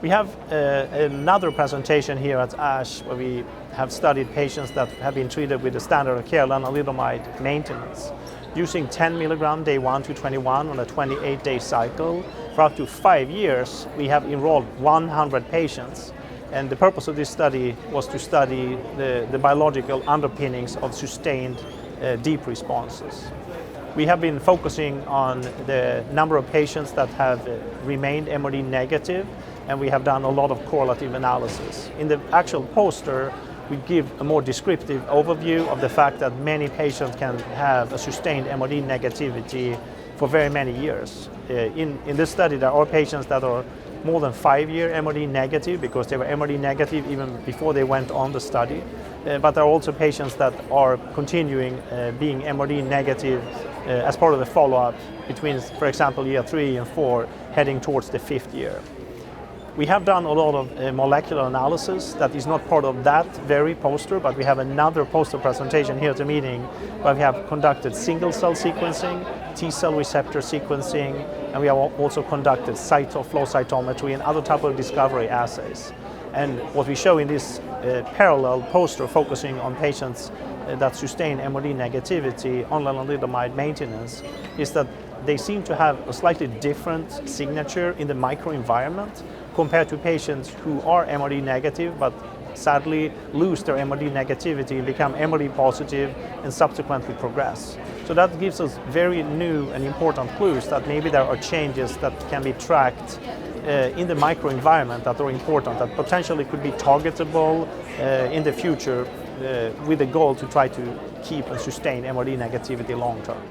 We have another presentation here at ASH where we have studied patients that have been treated with the standard of care lenalidomide maintenance. Using 10 milligram day 1 to 21 on a 28-day cycle for up to 5 years, we have enrolled 100 patients. And the purpose of this study was to study the biological underpinnings of sustained deep responses. We have been focusing on the number of patients that have remained MRD negative, and we have done a lot of correlative analysis. In the actual poster, we give a more descriptive overview of the fact that many patients can have a sustained MRD negativity for very many years. In this study, there are patients that are more than 5-year MRD negative because they were MRD negative even before they went on the study. But there are also patients that are continuing being MRD negative as part of the follow-up between, for example, year 3 and 4, heading towards the 5th year. We have done a lot of molecular analysis that is not part of that very poster, but we have another poster presentation here at the meeting where we have conducted single-cell sequencing, T-cell receptor sequencing, and we have also conducted flow cytometry and other type of discovery assays. And what we show in this parallel poster focusing on patients that sustain MRD negativity on lenalidomide maintenance is that they seem to have a slightly different signature in the microenvironment compared to patients who are MRD negative but sadly lose their MRD negativity and become MRD positive and subsequently progress. So that gives us very new and important clues that maybe there are changes that can be tracked in the microenvironment that are important, that potentially could be targetable in the future with the goal to try to keep and sustain MRD negativity long term.